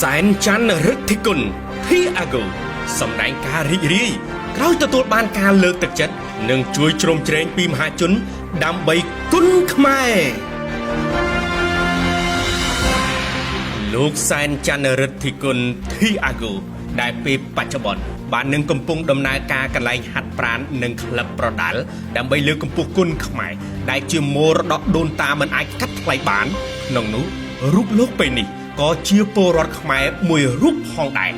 សែនច័ន្ទរិទ្ធិគុណធីអាហ្គូសម្ដែងការរីករាយក្រោយទទួលបានការលើកទឹកចិត្តនិងជួយជ្រោមជ្រែងពីមហាជនដើម្បីគុណខ្មែរលោកសែនច័ន្ទរិទ្ធិគុណធីអាហ្គូដែលពេលបច្ចុប្បន្នបាននឹងកំពុងដំណើរការកន្លែងហាត់ប្រាណនិងក្លឹបប្រដាល់ដើម្បីលើកកម្ពស់គុណខ្មែរដែលជាមរតកដូនតាមិនអាចកាត់ថ្លៃបានក្នុងនោះរូបលោកពេលនេះក៏ជាពលរដ្ឋខ្មែរមួយរូបផងដែរ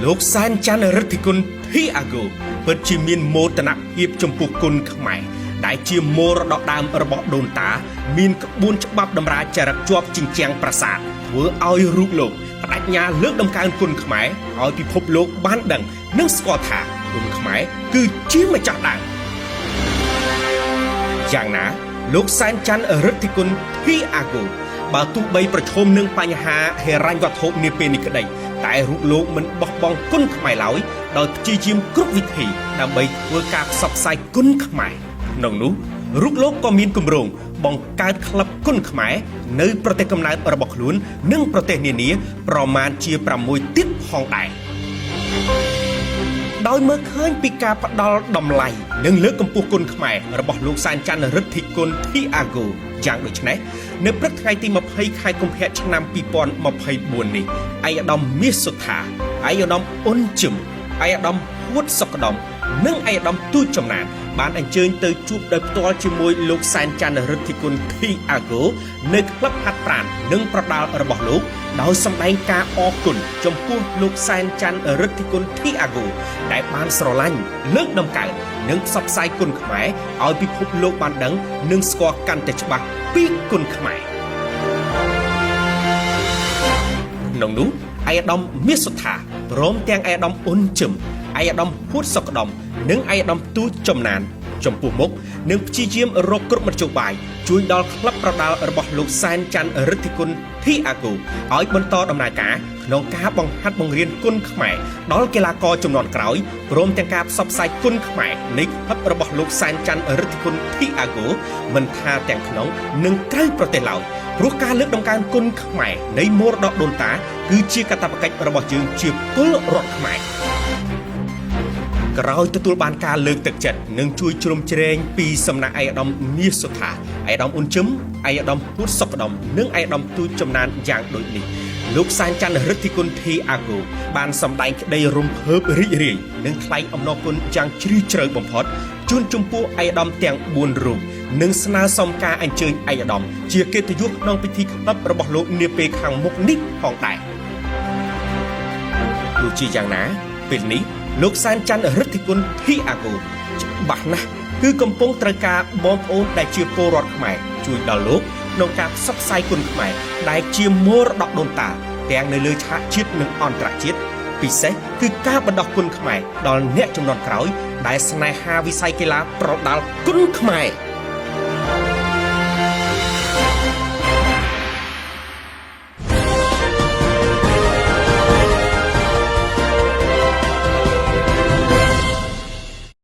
លោកសែនច័ន្ទរិទ្ធិគុណធីអាហ្គូពិតជាមានមោទនភាពចំពោះគុណខ្មែរដែលជាមរតកដើមរបស់ដូនតាមានក្បួនច្បាប់តម្រាចរិតជាប់ជញ្ជាំងប្រាសាទធ្វើឲ្យរូបលោកបដិញ្ញាលើកដំកើងគុណខ្មែរឲ្យពិភពលោកបានដឹងនិងស្គាល់ថាគុណខ្មែរគឺជាម្ចាស់ដើមយ៉ាងណាលោកសែនច័ន្ទរិទ្ធិគុណធីអាហ្គូបើទោះបីប្រឈមនឹងបញ្ហាហិរញ្ញវត្ថុនាពេលនេះក្តីតែរូបលោកមិនបោះបង់គុណខ្មែរឡើយដោយព្យាយាមគ្រប់វិធីដើម្បីធ្វើការផ្សព្វផ្សាយគុណខ្មែរក្នុងនោះរូបលោកក៏មានគម្រោងបង្កើតក្លឹបគុណខ្មែរនៅប្រទេសកំណើតរបស់ខ្លួននិងប្រទេសនានាប្រមាណជា6ទៀតផងដែរដោយមើលឃើញពីការផ្ដល់តម្លៃនិងលើកកម្ពស់គុណខ្មែររបស់លោកសែនច័ន្ទរិទ្ធិគុណធីអាហ្គូយ៉ាងដូចនេះនៅព្រឹកថ្ងៃទី20ខែកុម្ភៈឆ្នាំ2024នេះឯកឧត្តមមាសសុថាឯកឧត្តមអ៊ុនជឹមឯកឧត្តមហួតសុកដំនិងឯកឧត្តមទូចចំណានបានអញ្ជើញទៅជួបដោយផ្ទាល់ជាមួយលោកសែនច័ន្ទរិទ្ធិគុណធីអាហ្គូនៅក្លឹបហាត់ប្រាណនិងប្រដាល់របស់លោកដោយសម្ដែងការអរគុណចំពោះលោកសែនច័ន្ទរិទ្ធិគុណធីអាហ្គូដែលបានស្រឡាញ់លើកដំកើងនិងផ្សព្វផ្សាយគុណខ្មែរឲ្យពិភពលោកបានដឹងនិងស្គាល់កាន់តែច្បាស់ពីគុណខ្មែរក្នុងនោះឯកឧត្តមមាសសុថាព្រមទាំងឯកឧត្តមអ៊ុនជឹមឯកឧត្តមហួតសុកដំនិងឯកឧត្តមទូចចំណានចំពោះមុខនឹងព្យាយាមរកគ្រប់មធ្យោបាយជួយដល់ក្លឹបប្រដាល់របស់លោកសែនច័ន្ទរិទ្ធិគុណធីអាហ្គូឲ្យបន្តដំណើរការក្នុងការបង្ហាត់បង្រៀនគុណខ្មែរដល់កីឡាករជំនាន់ក្រោយព្រមទាំងការផ្សព្វផ្សាយគុណខ្មែរនៃក្លឹបរបស់លោកសែនច័ន្ទរិទ្ធិគុណធីអាហ្គូមិនថាទាំងក្នុងនិងក្រៅប្រទេសឡើយព្រោះការលើកដំកើងគុណខ្មែរនៃមរតកដូនតាគឺជាកាតព្វកិច្ចរបស់យើងជាពលរដ្ឋខ្មែរក្រោយទទួលបានការលើកទឹកចិត្តនិងជួយជ្រោមជ្រែងពីសំណាក់ឯកឧត្តមមាសសុថាឯកឧត្តមអ៊ុនជឹមឯកឧត្តមហួតសុកដំនិងឯកឧត្តមទូចចំណានយ៉ាងដូចនេះលោកសែនច័ន្ទរិទ្ធិគុណធីអាហ្គូបានសម្ដែងក្តីរំភើបរីករាយនិងថ្លែងអំណរគុណយ៉ាងជ្រាលជ្រៅបំផុតជូនចំពោះឯកឧត្តមទាំង4រូបនិងស្នើសុំការអញ្ជើញឯកឧត្តមជាកិត្តិយសក្នុងពិធីក្លឹបរបស់លោកនាពេលខាងមុខនេះផងដែរទោះជាយ៉ាងណាពេលនេះលោកសែនច័ន្ទរិទ្ធិគុណធីអាហ្គូច្បាស់ណាស់គឺកំពុងត្រូវការបងប្អូនដែលជាពលរដ្ឋខ្មែរជួយដល់លោកក្នុងការផ្សព្វផ្សាយគុណខ្មែរដែលជាមរតកដូនតាទាំងនៅលើឆាកជាតិនិងអន្តរជាតិពិសេសគឺការបណ្ដុះគុណខ្មែរដល់អ្នកជំនាន់ក្រោយដែលស្នេហាវិស័យកីឡាប្រដាល់គុណខ្មែរ